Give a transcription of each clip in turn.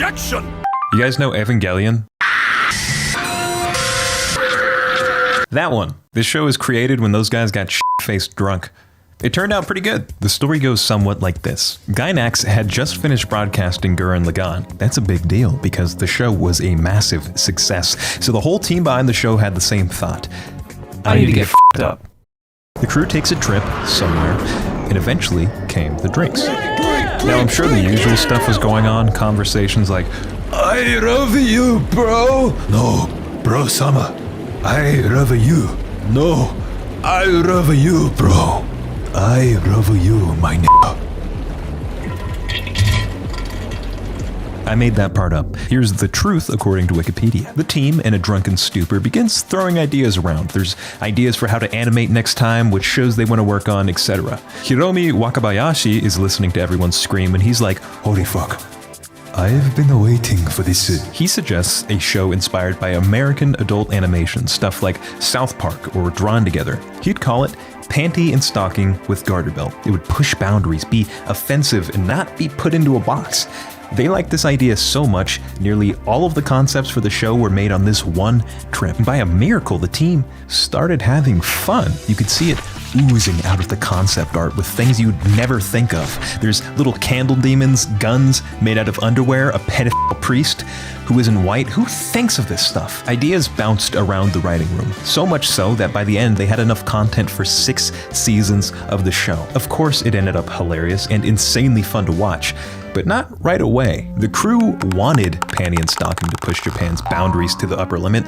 Objection! You guys know Evangelion? That one. This show is created when those guys got shit-faced drunk. It turned out pretty good. The story goes somewhat like this. Gainax had just finished broadcasting Gurren Lagann. That's a big deal because the show was a massive success. So the whole team behind the show had the same thought. I need to get f***ed up. The crew takes a trip somewhere, and eventually came the drinks. Now I'm sure the usual stuff was going on, conversations like, I love you, bro. No, bro, Sama. I love you. No, I love you, bro. I love you, my nigga. I made that part up. Here's the truth according to Wikipedia. The team, in a drunken stupor, begins throwing ideas around. There's ideas for how to animate next time, which shows they want to work on, etc. Hiromi Wakabayashi is listening to everyone scream, and he's like, holy fuck. I've been waiting for this. He suggests a show inspired by American adult animation, stuff like South Park or Drawn Together. He'd call it Panty and Stocking with Garterbelt. It would push boundaries, be offensive, and not be put into a box. They liked this idea so much, nearly all of the concepts for the show were made on this one trip. And by a miracle, the team started having fun. You could see it oozing out of the concept art with things you'd never think of. There's little candle demons, guns made out of underwear, a pedophile priest who is in white. Who thinks of this stuff? Ideas bounced around the writing room, so much so that by the end they had enough content for 6 seasons of the show. Of course, it ended up hilarious and insanely fun to watch, but not right away. The crew wanted Panty and Stocking to push Japan's boundaries to the upper limit,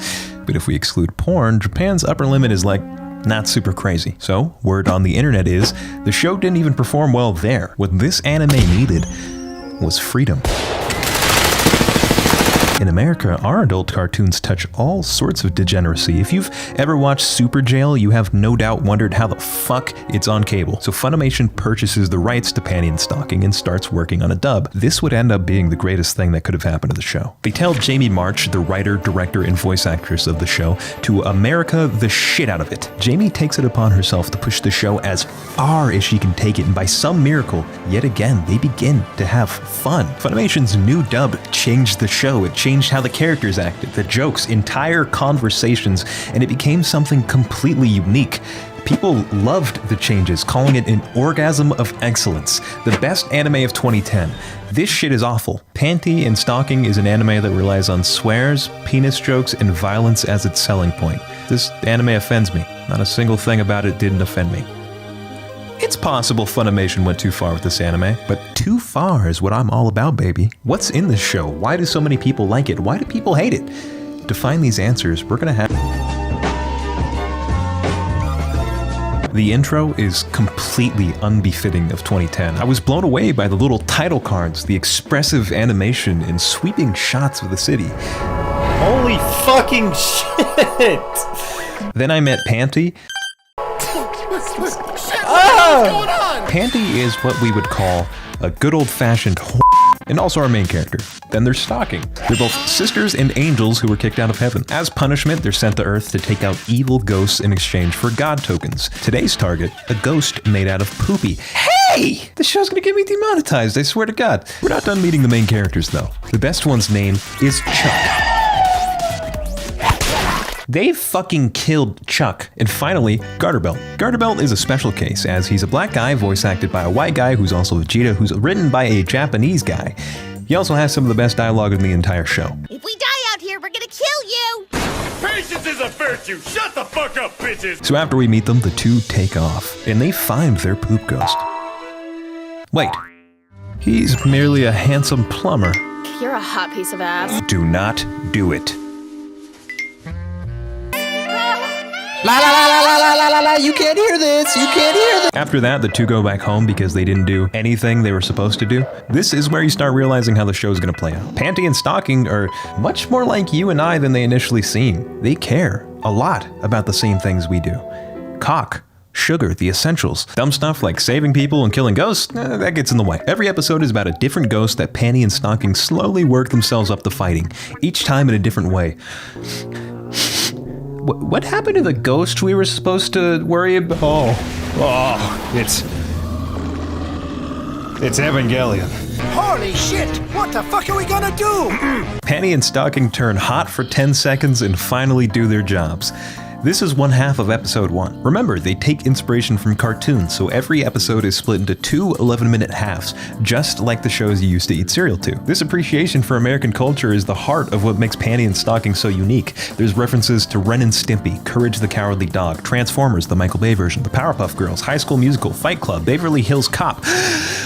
but if we exclude porn, Japan's upper limit is like not super crazy. So, word on the internet is, the show didn't even perform well there. What this anime needed was freedom. In America, our adult cartoons touch all sorts of degeneracy. If you've ever watched Super Jail, you have no doubt wondered how the fuck it's on cable. So Funimation purchases the rights to Panty and Stocking and starts working on a dub. This would end up being the greatest thing that could have happened to the show. They tell Jamie March, the writer, director, and voice actress of the show, to America the shit out of it. Jamie takes it upon herself to push the show as far as she can take it, and by some miracle, yet again, they begin to have fun. Funimation's new dub changed the show. It changed how the characters acted, the jokes, entire conversations, and it became something completely unique. People loved the changes, calling it an orgasm of excellence, the best anime of 2010. This shit is awful. Panty and Stocking is an anime that relies on swears, penis jokes, and violence as its selling point. This anime offends me. Not a single thing about it didn't offend me. It's possible Funimation went too far with this anime, but too far is what I'm all about, baby. What's in this show? Why do so many people like it? Why do people hate it? To find these answers, we're gonna have... The intro is completely unbefitting of 2010. I was blown away by the little title cards, the expressive animation, and sweeping shots of the city. Holy fucking shit! Then I met Panty. What's going on? Panty is what we would call a good old-fashioned whore, and also our main character. Then there's Stocking. They're both sisters and angels who were kicked out of heaven. As punishment, they're sent to Earth to take out evil ghosts in exchange for god tokens. Today's target, a ghost made out of poopy. Hey! The show's gonna get me demonetized, I swear to God. We're not done meeting the main characters, though. The best one's name is Chuck. They fucking killed Chuck. And finally, Garterbelt. Garterbelt is a special case, as he's a black guy voice acted by a white guy who's also Vegeta, who's written by a Japanese guy. He also has some of the best dialogue in the entire show. If we die out here, we're gonna kill you! Patience is a virtue! Shut the fuck up, bitches! So after we meet them, the two take off, and they find their poop ghost. Wait, he's merely a handsome plumber. You're a hot piece of ass. Do not do it. La la la la la la la la, you can't hear this, you can't hear this. After that, the two go back home because they didn't do anything they were supposed to do. This is where you start realizing how the show's gonna play out. Panty and Stocking are much more like you and I than they initially seem. They care a lot about the same things we do. Cock, sugar, the essentials. Dumb stuff like saving people and killing ghosts, that gets in the way. Every episode is about a different ghost that Panty and Stocking slowly work themselves up to fighting, each time in a different way. What happened to the ghost we were supposed to worry about? Oh, it's... It's Evangelion. Holy shit! What the fuck are we gonna do? Panty and Stocking turn hot for 10 seconds and finally do their jobs. This is one half of episode 1. Remember, they take inspiration from cartoons, so every episode is split into 2 11-minute halves, just like the shows you used to eat cereal to. This appreciation for American culture is the heart of what makes Panty and Stocking so unique. There's references to Ren and Stimpy, Courage the Cowardly Dog, Transformers, the Michael Bay version, the Powerpuff Girls, High School Musical, Fight Club, Beverly Hills Cop,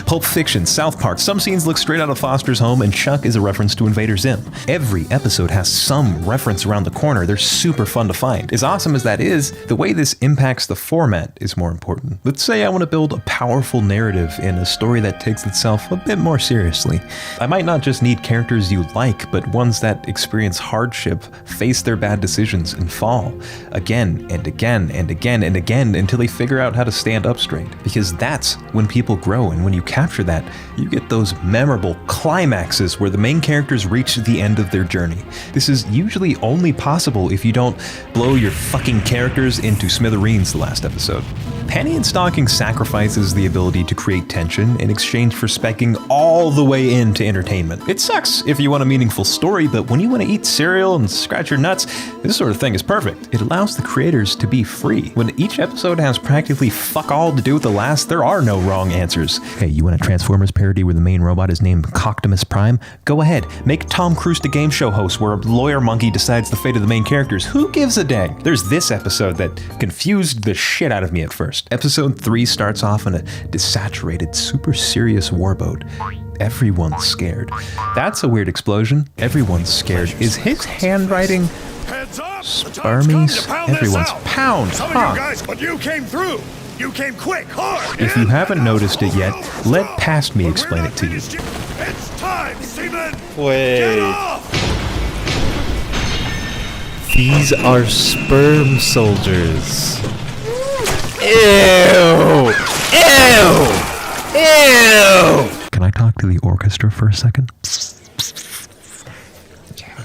Pulp Fiction, South Park. Some scenes look straight out of Foster's Home, and Chuck is a reference to Invader Zim. Every episode has some reference around the corner. They're super fun to find. It's awesome as that is, the way this impacts the format is more important. Let's say I want to build a powerful narrative in a story that takes itself a bit more seriously. I might not just need characters you like, but ones that experience hardship, face their bad decisions, and fall again and again and again and again until they figure out how to stand up straight. Because that's when people grow, and when you capture that, you get those memorable climaxes where the main characters reach the end of their journey. This is usually only possible if you don't blow your fucking characters into smithereens the last episode. Panty and Stocking sacrifices the ability to create tension in exchange for speccing all the way into entertainment. It sucks if you want a meaningful story, but when you want to eat cereal and scratch your nuts, this sort of thing is perfect. It allows the creators to be free. When each episode has practically fuck all to do with the last, there are no wrong answers. Hey, you want a Transformers parody where the main robot is named Coctimus Prime? Go ahead, make Tom Cruise the game show host where a lawyer monkey decides the fate of the main characters. Who gives a dang? There's this episode that confused the shit out of me at first. Episode 3 starts off in a desaturated, super serious warboat. Everyone's scared. That's a weird explosion. Everyone's scared. Is his handwriting Heads up! Spermies? Everyone's pound, Some huh? of you guys, but you came through. You came quick, hard. If you haven't noticed it yet, let past me explain it to you. It's time, seamen. Get Wait. off! These are sperm soldiers. Ew! Ew! Ew! Can I talk to the orchestra for a second?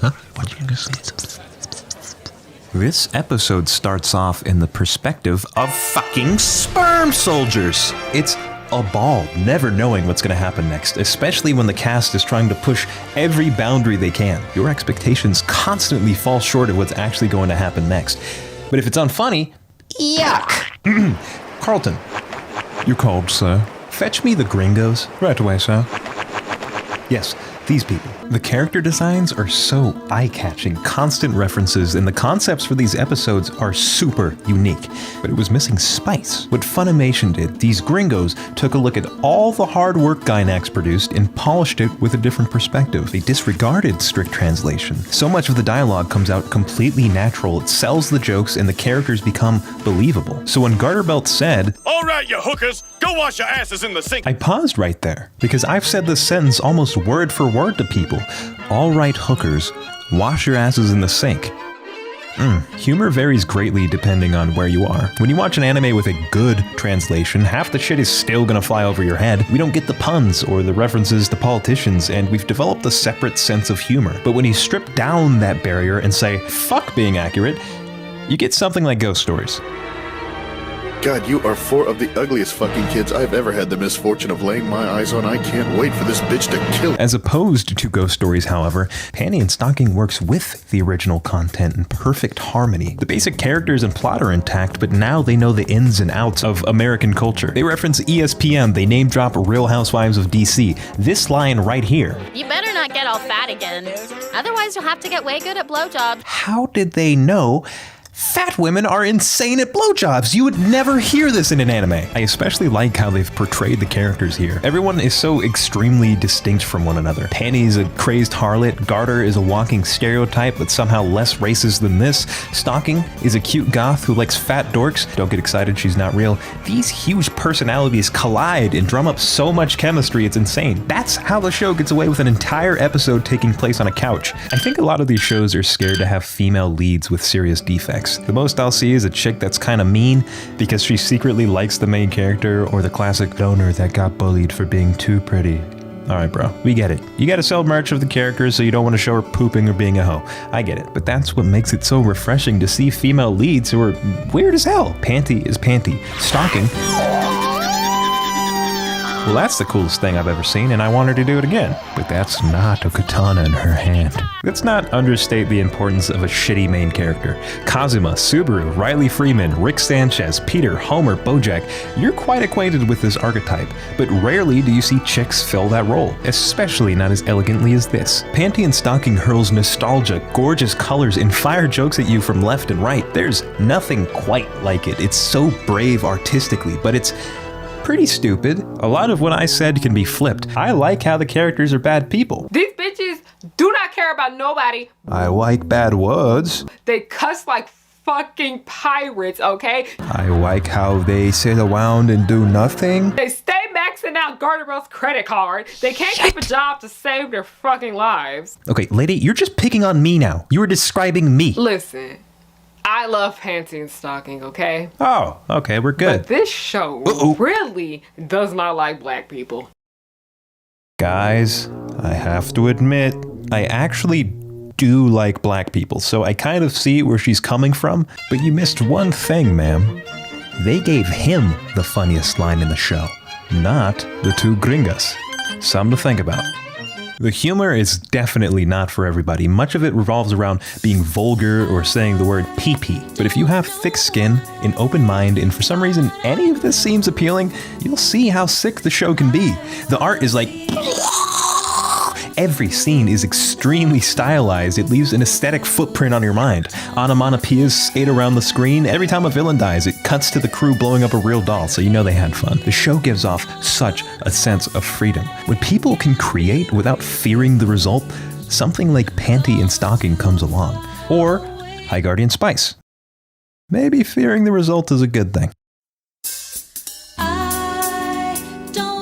Huh? What did you just say? This episode starts off in the perspective of fucking sperm soldiers. It's a ball, never knowing what's going to happen next, especially when the cast is trying to push every boundary they can. Your expectations constantly fall short of what's actually going to happen next. But if it's unfunny, yuck! Carlton. You called, sir? Fetch me the gringos. Right away, sir. Yes, these people. The character designs are so eye-catching, constant references, and the concepts for these episodes are super unique. But it was missing spice. What Funimation did, these gringos took a look at all the hard work Gainax produced and polished it with a different perspective. They disregarded strict translation. So much of the dialogue comes out completely natural, it sells the jokes, and the characters become believable. So when Garterbelt said, All right, you hookers, go wash your asses in the sink. I paused right there, because I've said this sentence almost word for word to people. All right, hookers, wash your asses in the sink. Humor varies greatly depending on where you are. When you watch an anime with a good translation, half the shit is still gonna fly over your head. We don't get the puns or the references to politicians, and we've developed a separate sense of humor. But when you strip down that barrier and say, fuck being accurate, you get something like Ghost Stories. God, you are 4 of the ugliest fucking kids I've ever had the misfortune of laying my eyes on. I can't wait for this bitch to kill. As opposed to Ghost Stories, however, Panty and Stocking works with the original content in perfect harmony. The basic characters and plot are intact, but now they know the ins and outs of American culture. They reference ESPN, they name drop Real Housewives of DC. This line right here. You better not get all fat again. Otherwise, you'll have to get way good at blowjobs. How did they know? Fat women are insane at blowjobs. You would never hear this in an anime. I especially like how they've portrayed the characters here. Everyone is so extremely distinct from one another. Panty is a crazed harlot, Garter is a walking stereotype but somehow less racist than this, Stocking is a cute goth who likes fat dorks. Don't get excited, she's not real. These huge personalities collide and drum up so much chemistry, it's insane. That's how the show gets away with an entire episode taking place on a couch. I think a lot of these shows are scared to have female leads with serious defects. The most I'll see is a chick that's kind of mean because she secretly likes the main character, or the classic donor that got bullied for being too pretty. Alright bro, we get it. You gotta sell merch of the characters so you don't want to show her pooping or being a hoe. I get it, but that's what makes it so refreshing to see female leads who are weird as hell. Panty is Panty. Stocking Well, that's the coolest thing I've ever seen, and I want her to do it again. But that's not a katana in her hand. Let's not understate the importance of a shitty main character. Kazuma, Subaru, Riley Freeman, Rick Sanchez, Peter, Homer, Bojack, you're quite acquainted with this archetype, but rarely do you see chicks fill that role, especially not as elegantly as this. Panty and Stocking hurls nostalgia, gorgeous colors, and fire jokes at you from left and right. There's nothing quite like it. It's so brave artistically, but it's pretty stupid. A lot of what I said can be flipped. I like how the characters are bad people. These bitches do not care about nobody. I like bad words. They cuss like fucking pirates, okay? I like how they sit around and do nothing. They stay maxing out Garterbelt's credit card. They can't keep a job to save their fucking lives. Okay, lady, you're just picking on me now. You were describing me. Listen, I love Panty and Stocking, okay? Oh, okay, we're good. But this show really does not like black people. Guys, I have to admit, I actually do like black people, so I kind of see where she's coming from, but you missed one thing, ma'am. They gave him the funniest line in the show, not the two gringas. Something to think about. The humor is definitely not for everybody. Much of it revolves around being vulgar or saying the word pee-pee. But if you have thick skin, an open mind, and for some reason any of this seems appealing, you'll see how sick the show can be. The art is like... Every scene is extremely stylized. It leaves an aesthetic footprint on your mind. Onomatopoeias skate around the screen. Every time a villain dies, it cuts to the crew blowing up a real doll, so you know they had fun. The show gives off such a sense of freedom. When people can create without fearing the result, something like Panty and Stocking comes along. Or High Guardian Spice. Maybe fearing the result is a good thing. I don't